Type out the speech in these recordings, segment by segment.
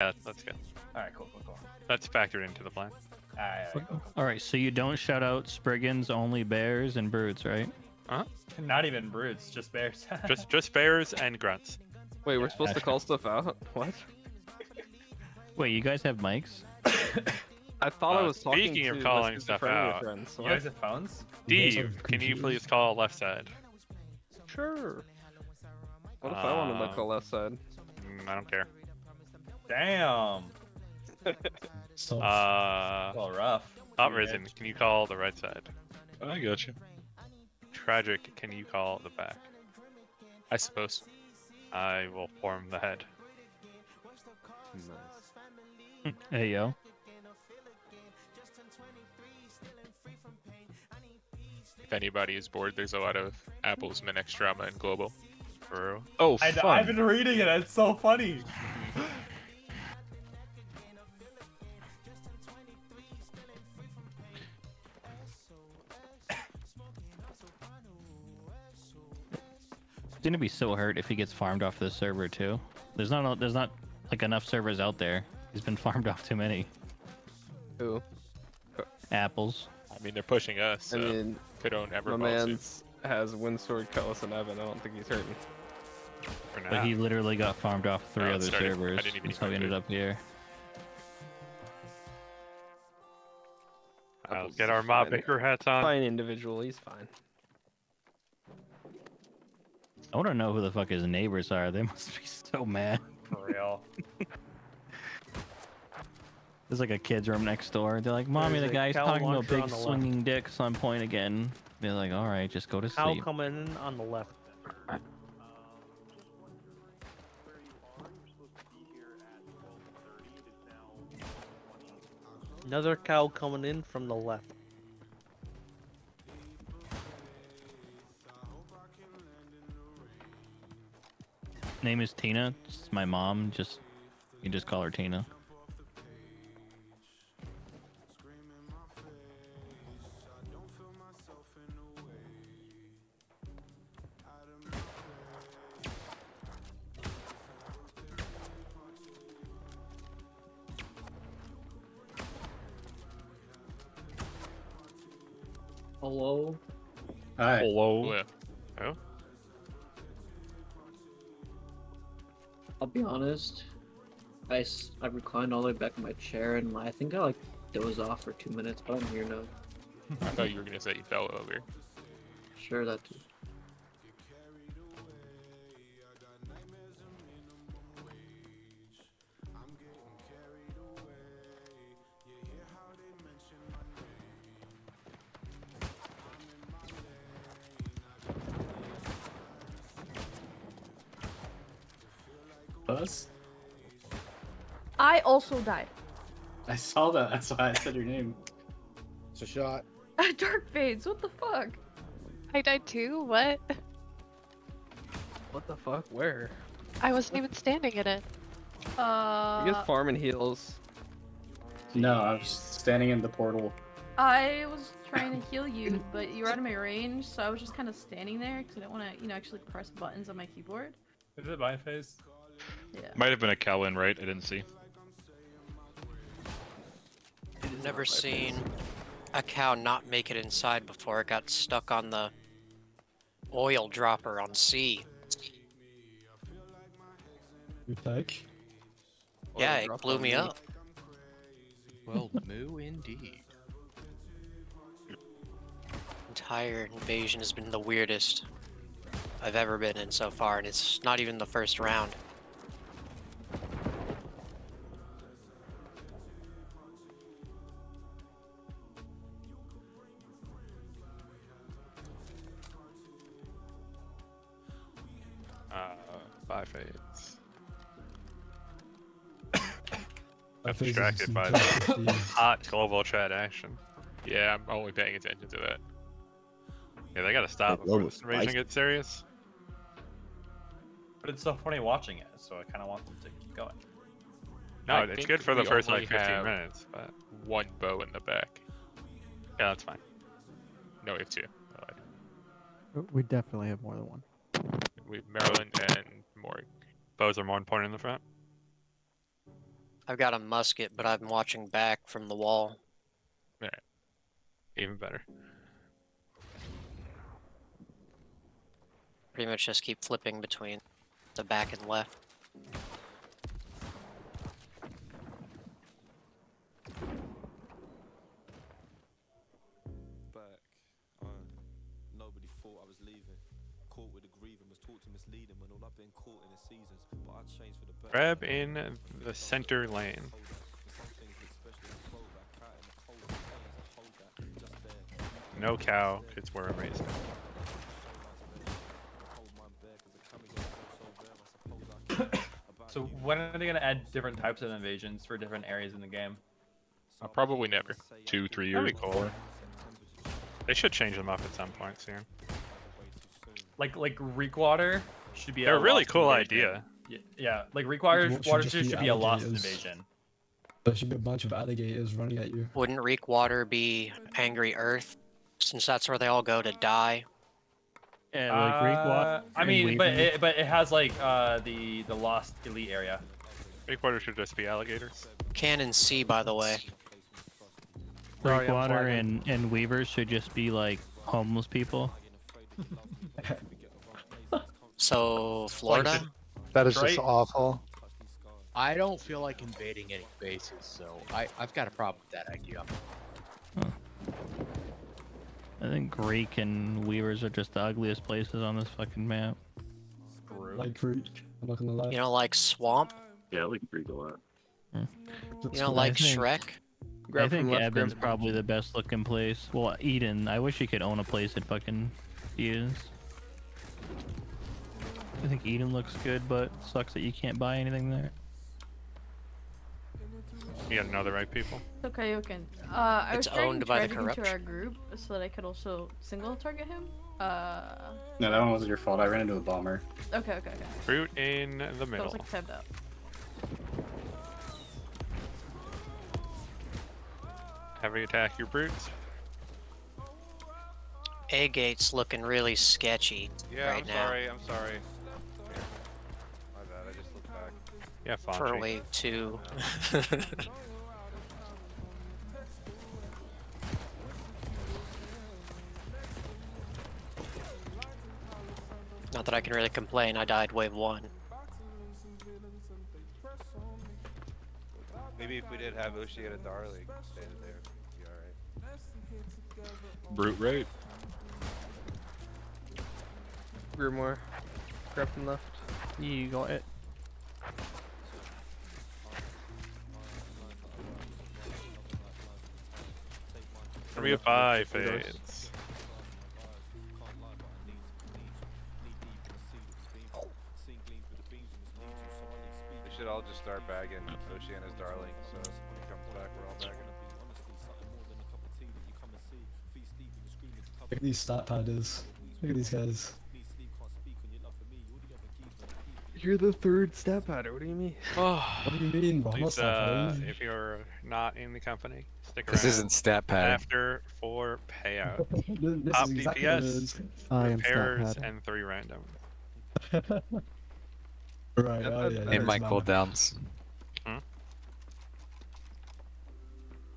Yeah, that's good. Alright, cool. That's factored into the plan. Alright, cool. Alright, so you don't shout out Spriggans, only bears and brutes, right? Not even brutes, just bears. just bears and grunts. Wait, we're supposed to call stuff out? What? Wait, you guys have mics? I thought I was talking speaking to of calling my stuff schizophrenia out, friends. You guys have phones? Steve, can you please call left side? Sure. What if I wanted to call left side? I don't care. Damn. So, Well, rough. Hot Risen, can you call the right side? I got you. Tragic, can you call the back? I suppose. I will form the head. Nice. Hey, yo. If anybody is bored, there's a lot of Apple's Minex drama in Global. For real. Oh, I've been reading it, it's so funny. He's gonna be so hurt if he gets farmed off this server too. There's not like enough servers out there. He's been farmed off too many. Who? Apples. I mean, they're pushing us, so I mean, they don't ever my fall man's has Windsword, Cullis, and Evan. I don't think he's hurting. for now. But he literally got farmed off 3 Oh, it other started. I servers. didn't even That's how he know ended it. up here. I'll Apple's get our mob fine. baker hats on. Fine individual, he's fine. I want to know who the fuck his neighbors are. They must be so mad. For real. There's like a kid's room next door. They're like, "Mommy, There's the a guy's cow talking about launcher big on the left. swinging dicks on point again." They're like, "All right, just go to Cow sleep." coming in on the left. Another cow coming in from the left. Name is Tina. It's my mom. You can just call her Tina. Hello? Hi. Hello. Oh? I'll be honest. I reclined all the way back in my chair and I think I like dozed off for 2 minutes, but I'm here now. I thought you were gonna say you fell over. Sure, that too. Buzz? I also died. I saw that. That's why I said your name. It's a shot. Dark fades, what the fuck? I died too? What? What the fuck? Where? I wasn't even standing in it. You get farm and heals. No, I was standing in the portal. I was trying to heal you, but you were out of my range, so I was just kind of standing there because I didn't want to, actually press buttons on my keyboard. Is it my face? Yeah. Might have been a cow in, right? I didn't see. I've never seen a cow not make it inside before it got stuck on the oil dropper on C. You think? Yeah, it blew me up. Well, moo indeed. Entire invasion has been the weirdest I've ever been in so far, and it's not even the first round. Five fades. I I'm think distracted it's by the hot global chat action. Yeah, I'm only paying attention to that. Yeah, they gotta stop Like, before global this invasion spice. gets serious. But it's so funny watching it, so I kind of want them to keep going. No, I it's think good for the we first only like 15 have minutes, but one bow in the back. yeah, that's fine. No, we have two. We definitely have more than one. We have Maryland and Morg. Bows are more important in the front. I've got a musket, but I'm watching back from the wall. Alright. Even better. Pretty much just keep flipping between the back and left. Nobody thought I was leaving. Caught with a grieving, was taught to mislead him when all I've been caught in the seasons. But I changed for the better. Grab in the center lane. No cow, it's where I'm raising. So when are they gonna add different types of invasions for different areas in the game? Probably never. 2-3 years. That'd be cool. They should change them up at some point soon. Like Reekwater should be. They're a really lost cool invasion. idea. Yeah, like Reekwater What should water just should be be a lost alligators? invasion. There should be a bunch of alligators running at you. Wouldn't Reekwater be Angry Earth, since that's where they all go to die? Yeah, like Reekwater. I mean, but it has like the lost elite area. Reekwater should just be alligators. Cannon C, by the way. Breakwater and Weavers should just be like homeless people. So, Florida? That is Detroit? just awful. I don't feel like invading any bases, so I've got a problem with that idea. I think Greek and Weavers are just the ugliest places on this fucking map. Like Greek, I'm not gonna lie. You don't like Swamp? Yeah, I like Greek a lot. You don't like Shrek? I think Eben's probably the best looking place. Well, Eden. I wish you could own a place at fucking Eden's. I think Eden looks good, but sucks that you can't buy anything there. You gotta know the right people. Okay, okay. I was It's trying owned to by the drag him to corruption. our group so that I could also single target him. No, that one wasn't your fault. I ran into a bomber. Okay. Fruit in the So I middle. was like tabbed out. Have you attack your brutes. A gate's looking really sketchy Yeah, right I'm now. sorry. I'm sorry. My bad. I just looked back. Yeah, For Fonzie. wave 2. Not that I can really complain, I died wave 1. Maybe if we did have Oceana Darling standing there, it'd be alright. Brute raid. Grimoire. Grab from left. You got it. Give me a 5 fades. We should all just start bagging Oceana's Darling, so when he comes back, we're all bagging him. Look at these stat padders. Look at these guys. You're the third stat pattern. What do you mean? What do you mean, bro? I'm not Please, stat padding. if you're not in the company, stick around. This isn't stat padding. After for payout. This Top is exactly what it DPS, is. I am stat repairs, padding. and 3 random. Right, oh yeah. In my there's cooldowns.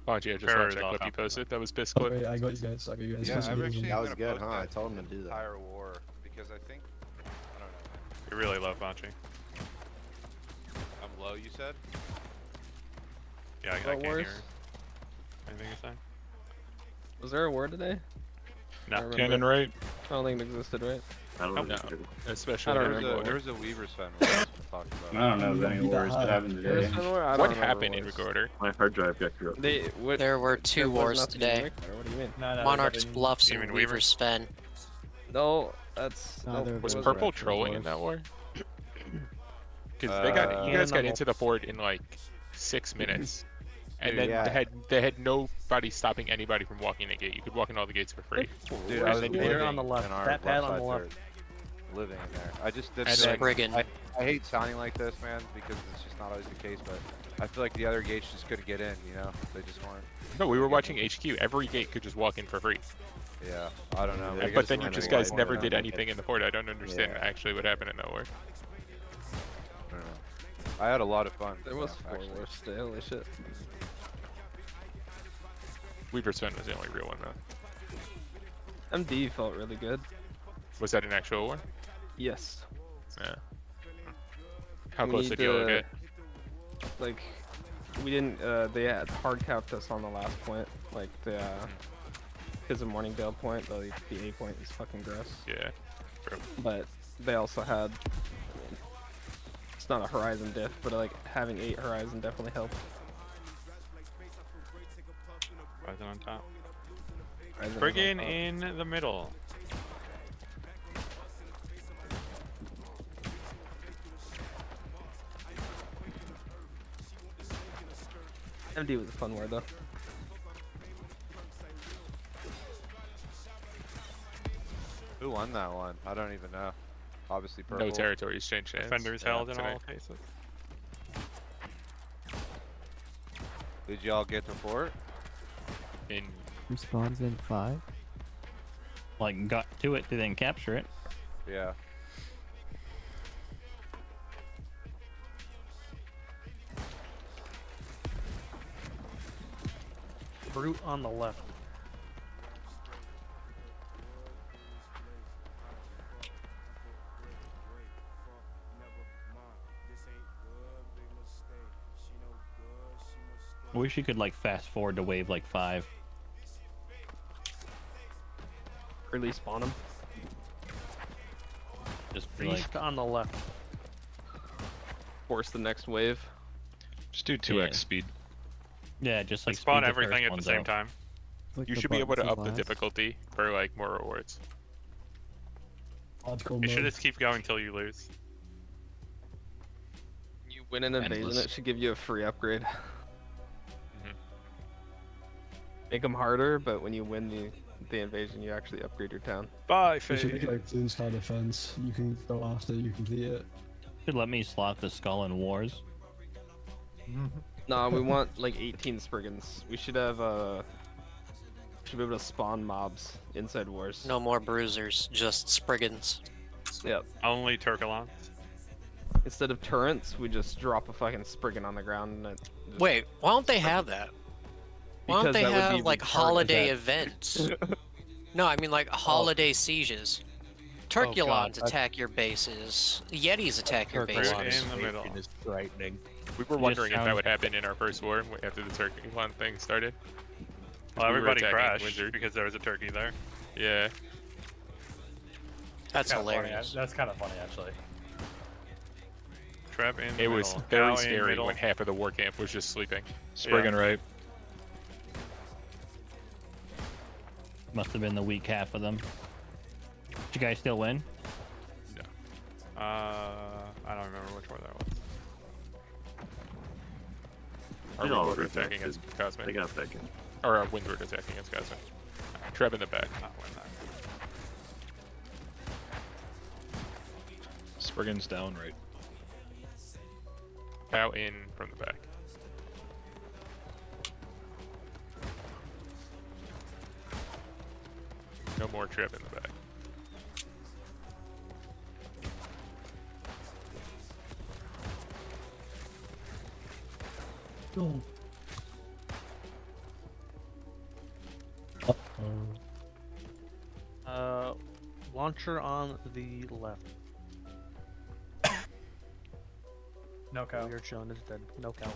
Oh, yeah, just Repairs watch that all clip you come. posted. That was Oh, Bisclip. wait, I got you guys. I got you guys. Yeah, This I'm is actually amazing. gonna was good, post huh? I that told him to do that. entire war because I think I don't know. You really love Fonzie. I'm low. You said? Yeah, I What can't hear wars? anything you're saying. Was there a war today? No. I remember. Cannon raid. I don't think it existed, right? I don't know. No. Especially I don't in remember. There Recorder. was a Weaver's Fen we talked I about. don't know of any wars that happened today. First war? I don't What remember happened in wars. Recorder? My hard drive got corrupted. There were 2 There was wars nothing today. like that, What do you mean? No, Monarch's nothing. Bluffs You and mean Weaver's Fen. No, that's. No, nope, there it Was was wasn't Purple actual trolling wars. in that war? Because you guys got into the fort in like 6 minutes, and then Yeah. they had nobody stopping anybody from walking the gate. You could walk in all the gates for free. Dude, I was And then living you're on the left. in our That pad left on the side left. turret. Living in there. I just didn't. And feel then- Spriggan. I hate sounding like this, man, because it's just not always the case. But I feel like the other gates just couldn't get in. You know, they just weren't. No, we were watching HQ. Every gate could just walk in for free. Yeah, I don't know. But then you just guys never did anything in the fort. I don't understand Yeah. actually what happened in that war. I don't know. I had a lot of fun. There was yeah, 4 actually. wars today, holy shit. Weaver Spin was the only real one though. MD felt really good. Was that an actual one? Yes. Yeah. How We close did you all need, get? Like, we didn't, they had hard capped us on the last point. Like, the, because of Morningdale point, the A point is fucking gross. Yeah. True. But they also had, it's not a Horizon diff, but like, having 8 Horizon definitely helped. Rising on top. Horizon is on Friggin' top. in the middle. MD was a fun word though. Who won that one? I don't even know. Obviously purple. No territories changed hands. Defenders held in all cases. Did y'all get to fort? In Respawns in 5. Like, got to it to then capture it. Yeah. Brute on the left. I wish you could like fast forward to wave like 5. Early spawn him. Just be like, Beast on the left. Force the next wave. Just do 2x speed. yeah, just like Spawn speed the everything first at the ones same up. time. Like You the should be able to buttons up the last. difficulty for like more rewards. Hardcore You should mode. just keep going till you lose. You win an invasion, Endless. it should give you a free upgrade. Mhm. Make them harder, but when you win the invasion, you actually upgrade your town. Bye, You should Faye. make like Blue Sky Defense. You can go after you complete it. Should let me slot the skull in wars. Nah, we want like 18 Spriggans. We should have should be able to spawn mobs inside wars. No more bruisers, just Spriggans. Yep. Only Turkalons. Instead of turrets, we just drop a fucking Spriggan on the ground and it just... Wait, why don't they have that? Why don't Because they that would be have like retarded. holiday events? No, I mean like holiday sieges. Turkulons attack your bases. Yetis attack your bases. in the middle. Is frightening. We were wondering if that sounds- would happen in our first war after the Turkey one thing started. Well, we were everybody attacking crashed Wizard. because there was a turkey there. Yeah. That's Kinda funny, hilarious. That's kind of funny, actually. Trap in the It was middle. very Cow in scary middle. when half of the war camp was just sleeping. Spriggan right. Must have been the weak half of them. Did you guys still win? I don't remember which war that was. Our You know, Windward we're attacking back. as Cosmic. They got back in. Or our Windward attacking as Cosmic. Treb in the back. Not win that. Spriggan's down right. Cow in from the back. No more Treb in the back. Go. Launcher on the left. No cow. Weird John is dead. No cow.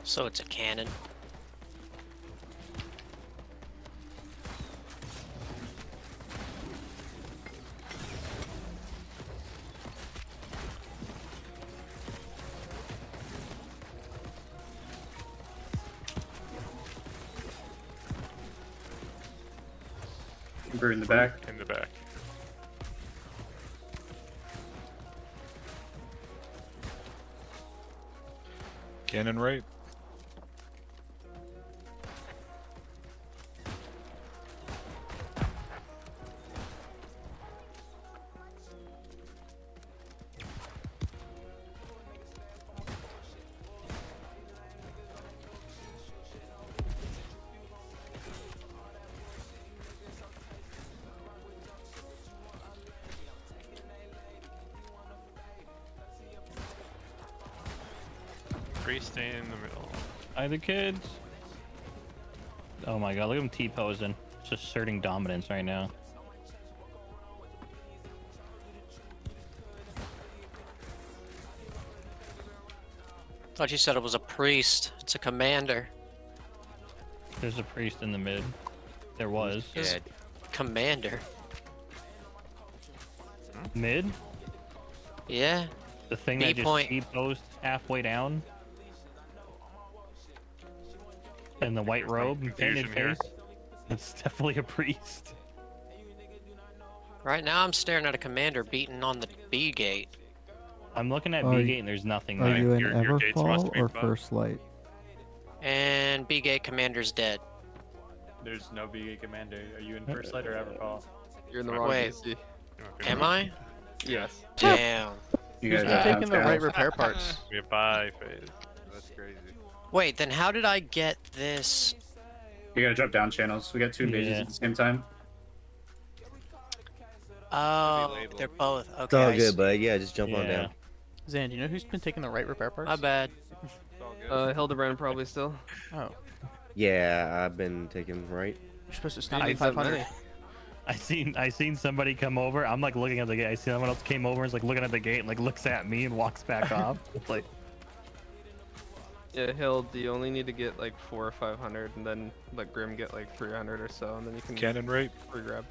So it's a cannon. We're in the back. In the back. Cannon right. Priest in the middle. Hi, the kids. Oh my god, look at him T-posing. Just asserting dominance right now. Thought you said it was a priest. It's a commander. There's a priest in the mid. There was. Dead. Commander. Mid? Yeah. The thing B that just point. T-posed halfway down? In the white robe and painted confusion here. face? It's definitely a priest. Right now I'm staring at a commander beating on the B gate. I'm looking at Are B you- gate and there's nothing Are there. you in your gates must Everfall be or fucked. First Light? And B gate commander's dead. There's no B gate commander. Are you in First Light or Everfall? You're in the wrong Wait. DC. Am I? Yes. Damn. You Who's guys been are taking the down right south. repair parts? We have 5 phase. That's crazy. Wait, then how did I get this? You gotta drop down channels. We got 2 invasions Yeah. at the same time. Oh, labeled. they're both. Okay. It's all I see. good, bud. Yeah, just jump on Yeah. down. Zan, do you know who's been taking the right repair parts? My bad. It's all good. Hildebrand probably still. Oh, Yeah, I've been taking right. you're supposed to snap I at need that 500. many. I seen somebody come over. I'm like looking at the gate. I see someone else came over and is like looking at the gate and like looks at me and walks back off. It's like, Yeah, Hild, you only need to get like 400 or 500, and then let Grim get like 300 or so, and then you can Cannon right. free grab.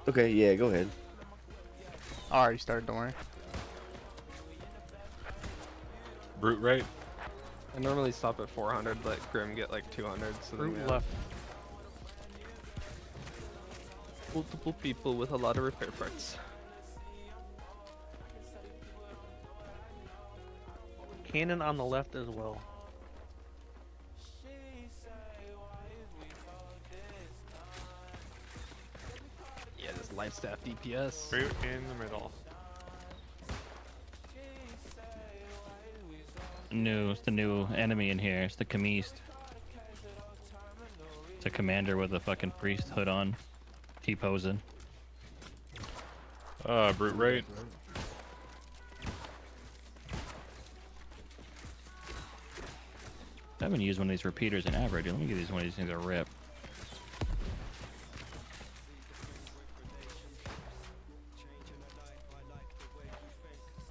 Okay, yeah, go ahead. I already started, don't worry. Brute right. I normally stop at 400, let Grim get like 200, so then we Root have left. multiple people with a lot of repair parts. Cannon on the left as well. Yeah, this light staff DPS. Brute in the middle. it's the new enemy in here. It's the Kamist. It's a commander with a fucking priest hood on. T-posing. Brute right. I haven't used one of these repeaters in ever, dude. Let me give these one of these things a rip.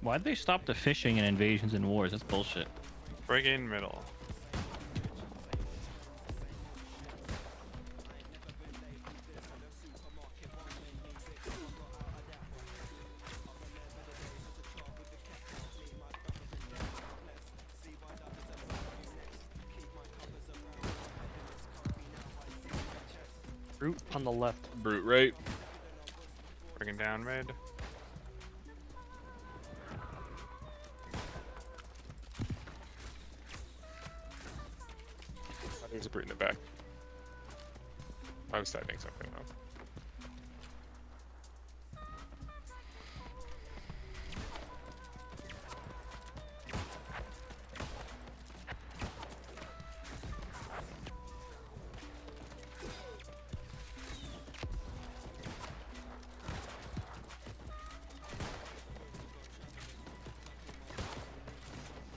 Why'd they stop the fishing in Invasions and Wars? That's bullshit. Bring in middle. Root on the left. Brute right. Bringing down mid. Oh, there's a brute in the back. I was typing something though.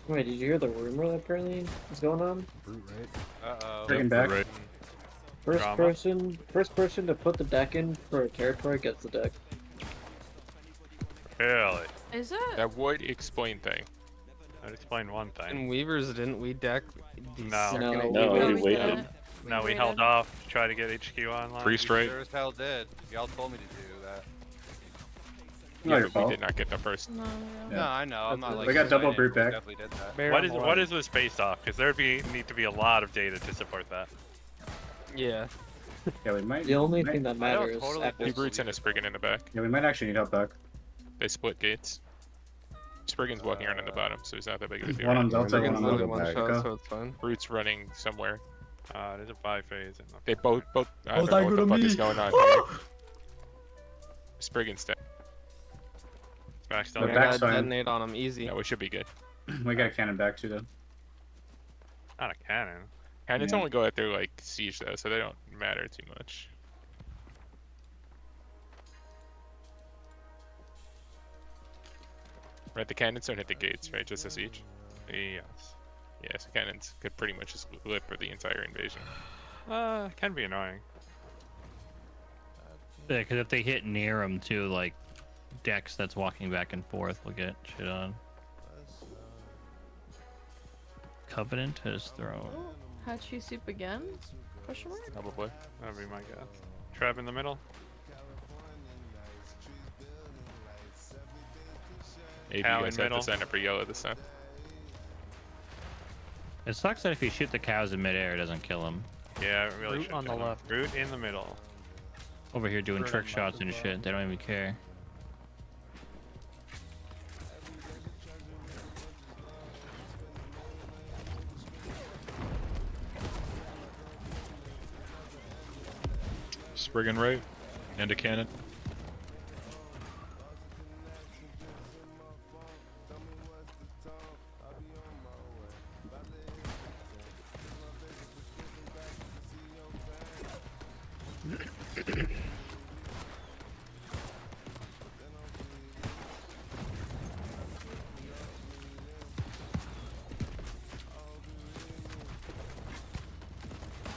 Wait, did you hear the rumor that apparently is going on? Brute, right? Uh-oh. Bring back. Right. First person to put the deck in for a territory gets the deck. Really? Is it? That would explain thing. I'd explain one thing. And Weavers didn't we deck? No. No, we didn't. No, we held off to try to get HQ online. Priest right. Sure as hell did. Y'all told me to do that. Not Yeah, your but fault. we did not get the first. No, Yeah. No, I know. I'm not like. We got double complaining, brute we back. Definitely did that. Bear What on is the what left. is this based off? Because there'd need to be a lot of data to support that. Yeah. Yeah, we might. The only might- thing that I don't matters. totally after- Two brutes and a Spriggan in the back. Yeah, we might actually need help back. They split gates. Spriggan's walking around in the bottom, so he's not that big of a deal. One on Delta, Second's one on literally Delta. one back. shot, Go. so it's fine. Brute's running somewhere. There's a 5 phase. And They both. I Oh, don't know what the thank fuck you is to me. going on here. Spriggan's dead. Smash The down. I back's gotta fine. detonate on him easy. No, we should be good. We got a cannon back too, though. Not a cannon. Cannons Yeah. only go at their like siege though, so they don't matter too much. Right, the cannons don't hit the gates, right? Just the siege. Yes. Yeah, so cannons could pretty much just live for the entire invasion. Can be annoying. Yeah, because if they hit near him too, like Dex that's walking back and forth will get shit on. Covenant has thrown. Hachi soup again? Question mark? Probably. That'd be my guess. Trev in the middle. Maybe Cow you guys in have middle. to sign up for yellow this time. It sucks that if you shoot the cows in midair, it doesn't kill them. Yeah, it really Root should on the kill him. left. Root in the middle. Over here doing Root trick on shots and left as shit. They don't even care. Spriggan right. And a cannon.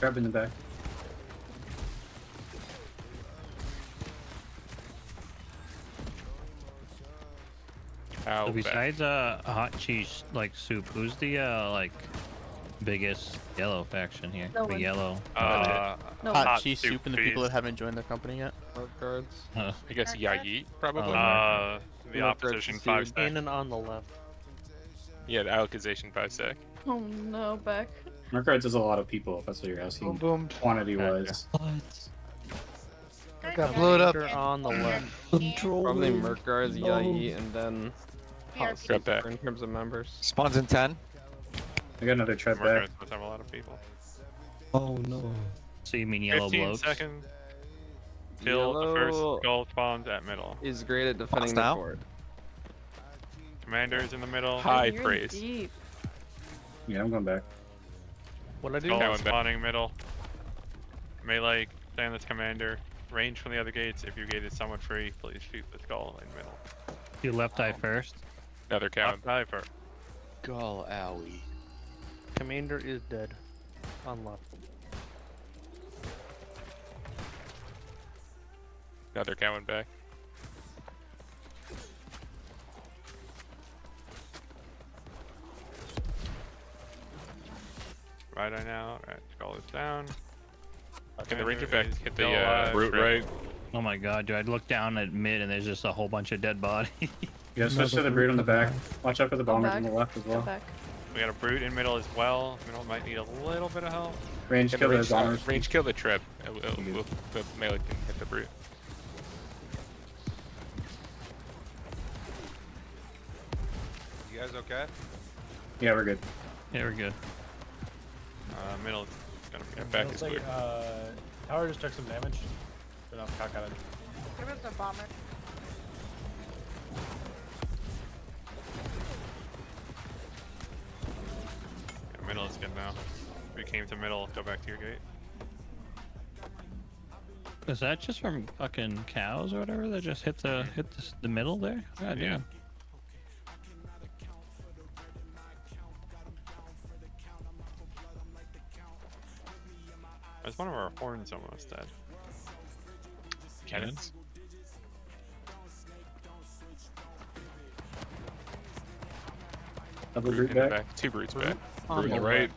Grab in the back. Cow So back. besides hot cheese like soup, who's the like biggest yellow faction here? No The one. yellow. No. Hot, Hot cheese soup, soup and the people please. that haven't joined their company yet. Mark guards. Uh, I guess Yayi, probably. The Mark guards opposition is 5 huge. sec. Cannon on the left. Yeah, the Alakazation 5 sec. Oh no, Beck. Mercards is a lot of people, if that's what you're asking. Boom. Quantity wise. Got blown up. Cannon on the left. Probably Merc guards, Yai, and then Hot Grab back. Super in terms of members. Spawns in 10. I got another tread back. Markers must have a lot of people. Oh no. So you mean yellow 15 blokes? seconds till the first skull spawns at middle. Is great at defending the now? fort. Commander's in the middle. High You're praise. deep. Yeah, I'm going back. What I do? Skull Now I'm back. spawning middle. Melee, stay on this commander. Range from the other gates. If your gate is somewhat free, please shoot the skull in middle. You left eye first. Another cow. Left eye first. Gall owie. Commander is dead. On left. Another cow in back. Right eye now. Alright, skull is down. Can the ranger Commander back is hit still the alive. Root right. Oh my god, dude! I look down at mid and there's just a whole bunch of dead bodies. You gotta switch to the brood on the back. Watch out for the bombers on back. the left as Go well. back. We got a brute in middle as well. Middle might need a little bit of help. Range Can kill the those bombers. range kill the trip. The melee can hit the brute. You guys okay? Yeah, we're good. Yeah, we're good. Middle is gonna be Back Looks is like, clear. Tower just took some damage. But no, cock got it. Give us a bomber. Yeah, middle is good now. If you came to middle, go back to your gate. Is that just from fucking cows or whatever that just hit the middle there? God Yeah. damn. There's one of our horns almost dead. Cannons. Double Brute brood in the back. back. Two brutes back. On Brute the right. left.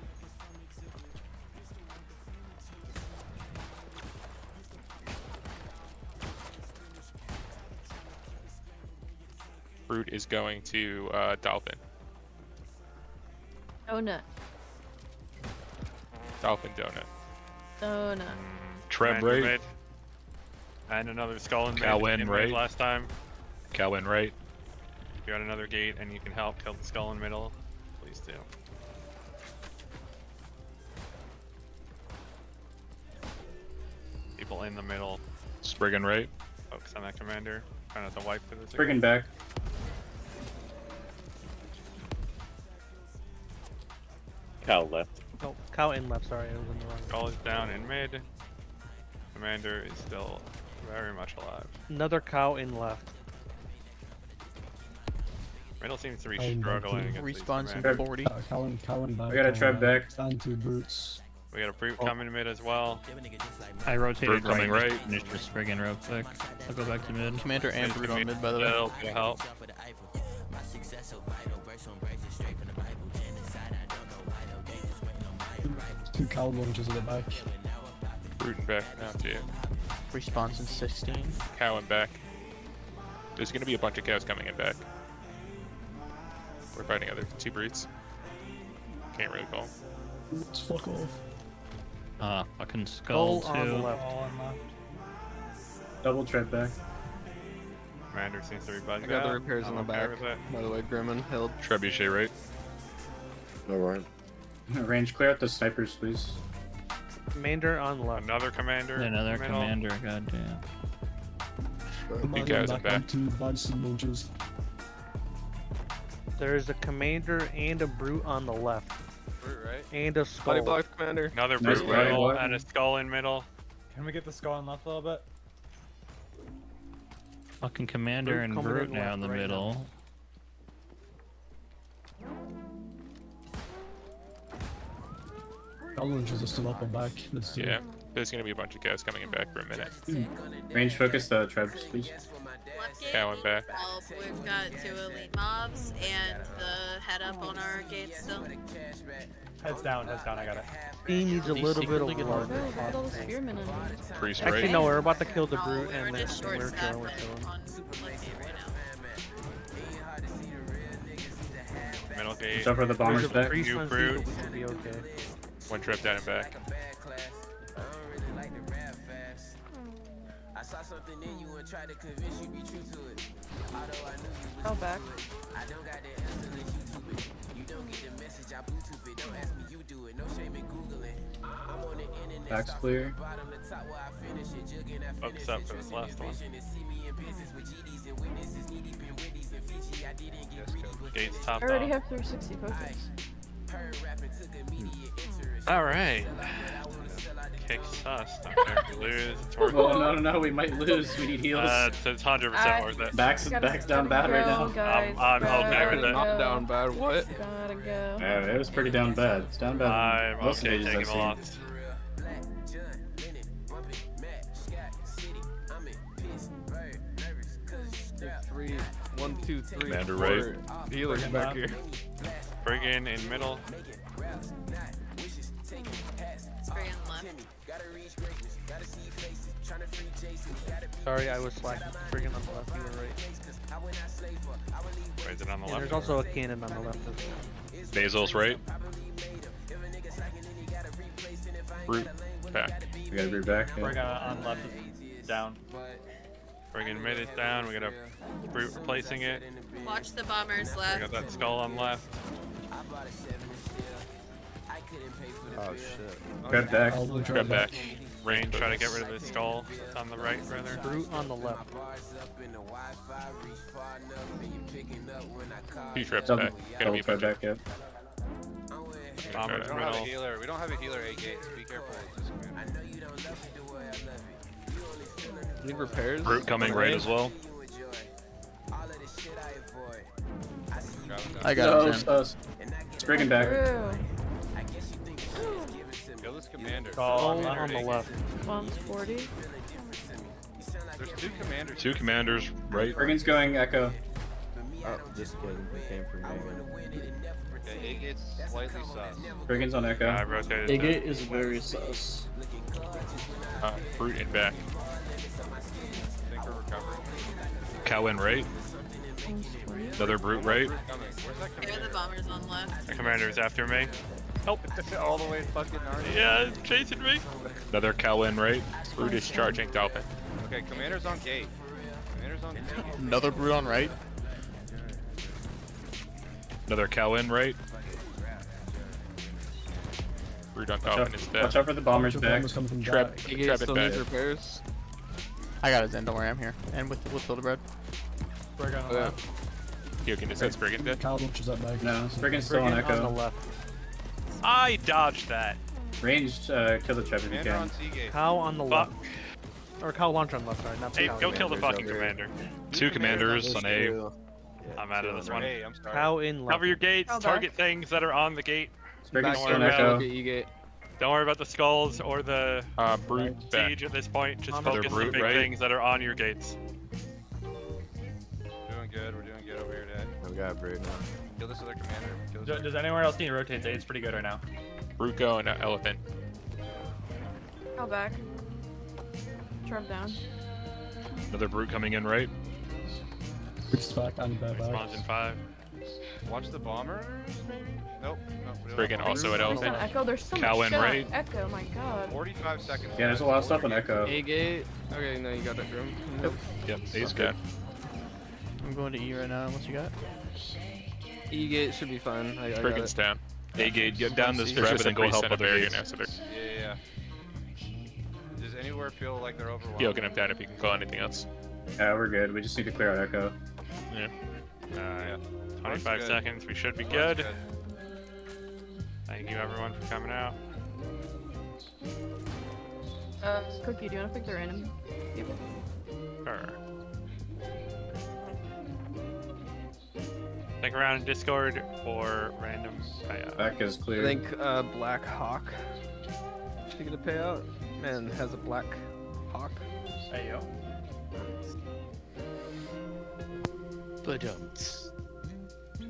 Brute is going to Dolphin. Donut. Dolphin donut. Donut. Treb Commander right. mid. And another skull in mid. Cow in In right. mid last time. Cow in right. If you got another gate and you can help kill the skull in middle, please do. People in the middle, Spriggan right. focus on that commander. Try not to wipe for this. Friggin' back. Cow left. Oh, cow in left. Sorry, I was in the wrong. Skull is down in mid. Commander is still very much alive. Another cow in left. Middle seems to be Cowan back struggling too. against these Respawns in commanders. 40. Cowan back. We got a tread back. And 2 brutes. We got a brute coming mid as well. I rotated Brute coming right. Finish the Spriggan real quick. I'll go back to mid. Commander and Brute on mid, by the way. That'll help. 2 Cowan launchers at the back. Brute and back now to you. Respawns in 16. Cow and back. There's gonna be a bunch of cows coming in back. We're fighting other 2 brutes. Can't really call. Let's fuck off. Fucking skull Skull on the too. left. Double tread back. Commander seems to be bugged I got the out. repairs in I'm the okay back. with it. By the way, Grimmin held. Trebuchet right. Alright. Range clear out the snipers, please. Commander on the left. Another commander. Another middle. commander, goddamn. Commander guys are back on back. 2 Badson launchers. There's a commander and a brute on the left. Brute, right? And a skull. Body block, commander. Another Nice brute body middle block. and a skull in middle. Can we get the skull on left a little bit? Fucking commander Brute and coming brute in now left in the right middle. Cowan launchers are still up and back. Let's do Yeah. There's gonna be a bunch of cows coming in back for a minute. Range focus the trebs, please. Cow and back. We've got 2 elite mobs and the head up on our gate still. Heads down, I got it. He needs a little bit of secretly get love. Look at all the spearmen on it. Priest Actually, right. no, we're about to kill the No, brute we're and then just short we're staffed killing. on Lucky right now. Middle gate. Watch out for the bombers There's a back. priest New on brute. Zeke, we'll be okay. 1 trip down and back. Oh, back. Back's clear. Focus up for this last one. Gates top I already off. have 360 focus. Alright. Kick sus. Okay, lose. It's worth Oh, it. no, we might lose. We need heals. It's 100% worth it. Back's down bad right now. I'm okay with it. Not down bad, what? Gotta go. Yeah, it was pretty down bad. It's down bad. I'm Most okay stages taking I've the loss. 3, 1, 2, 3. Commander right. Healers back here. Brigand in middle. Spriggan left. Sorry, I was slacking. Friggin' on the left, you were right. Raise it on the And left. there's also a cannon on the left as well. Basil's right. Brute back. We gotta be back. Yeah. Spriggan on left is down. Brigand mid is down. We got a brute replacing it. Watch the bombers We left. got that skull on left. Oh shit. Grab back. Grab back. Range, try to get rid of the skull. It's on the right, rather. Brute on the left. 2 trips Double, back. Gonna be double a bunch tread of back, yep. Bombers We don't have a middle. healer. We don't have a healer A gates. Be careful. Just Need repairs? Brute coming right as well. I got it, Zen. Spriggan back. kill this commander. Skull on the left. Bombs 40. There's 2 commanders. 2 commanders right. Spriggan's going echo. Oh, just kidding. It came from Megan. Yeah, A gates slightly sus. Spriggan's on echo. I rotated Igate it. is very sus. Brute in back. I think we're recovering. Cow in right. Another brute right. Brute coming. Where's that Here are the commander? bombers on left. The commander's after me. Help! All the way fucking north. Yeah, it's chasing me. Another cow in right. Brute is charging Dolphin. Okay, commander's on gate. Commander's on gate. Another Brute on right. Another cow in right. Brute on Watch Dolphin out, is watch dead. out for the bombers Two back. bombers coming from Trap, back. Igate trap it still back. needs repairs. I got it, Zen. Don't worry, I'm here. And with Hildebred. Spriggan on left. You can decide Spriggan dead. Cow launchers at back. No, Spriggan's still on Friggin' on the echo. left. I dodged that. Ranged, kill the trap if you Commander can. on C gate. Cow on the Fuck. left. Or cow launcher on the left, sorry, not the Hey, cow. go kill the fucking commander. 2 commanders on A. I'm out of this one. Hey, I'm sorry. Cow in Cover your gates. Cow Target things that are on the gate. Brigand's Don't still worry an about echo. E-gate. Don't worry about the skulls or the Brute back. siege at this point. Just Another focus on the brute, big right? things that are on your gates. Doing good. We're doing good over here, Dad. We got Brute now. Kill this other commander. Kill this Does anyone else need to rotate? It's pretty good right now. Brute go and elephant. I'll back. Trump down. Another brute coming in, right? Which back and back. Spawns in 5. Watch the bombers, maybe? Nope. Nope. Brigand also at There's elephant. an echo. There's so Cow much in shit on raid. Echo. My God. 45 seconds. Yeah, there's a lot of stuff on Echo. A-gate. Okay, no, you got that room. Nope. Yep, A's Okay. good. I'm going to E right now. What you got? E-gate should be fine. I got Brigand's it. down. A-gate, get down this There's trap just and a then go help priest and a other barrier gates. now, so they're Yeah. Does anywhere feel like they're overwhelmed? yoking him down if you can call anything else. Yeah, we're good. We just need to clear out Echo. Yeah. Yeah. 25 good. seconds. We should be Runs good. Thank you everyone for coming out. Cookie, do you want to pick the random people? Sure. Stick around in Discord for random payout. Back is I clear. think Black Hawk should get a payout. Man has a Black Hawk. Hey yo. But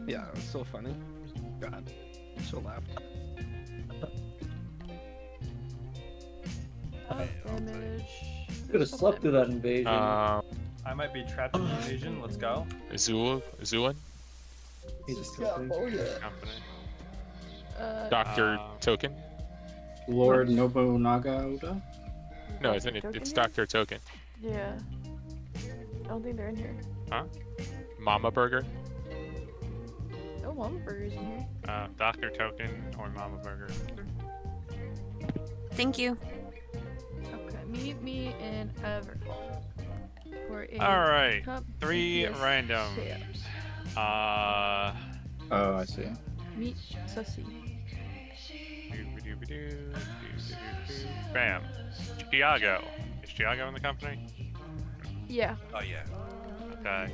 Yeah, it's so funny. God, so laughed. Damage. Could have slept through that invasion. I might be trapped in the invasion. Let's go. Zulin? Company. Dr. Token? Lord Nobunaga? No, it's Dr. Token. Yeah. I don't think they're in here. Huh? Mama Burger? No Mama Burger's in here. Dr. Token or Mama Burger. Thank you. Okay, meet me in Everfall. For a Alright. cup 3 yes, random. yeah. Oh, I see. Meet Sussy. Bam. Chiago. Is Chiago in the company? Yeah. Oh yeah. Okay.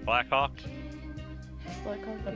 Blackhawk. Black Hawk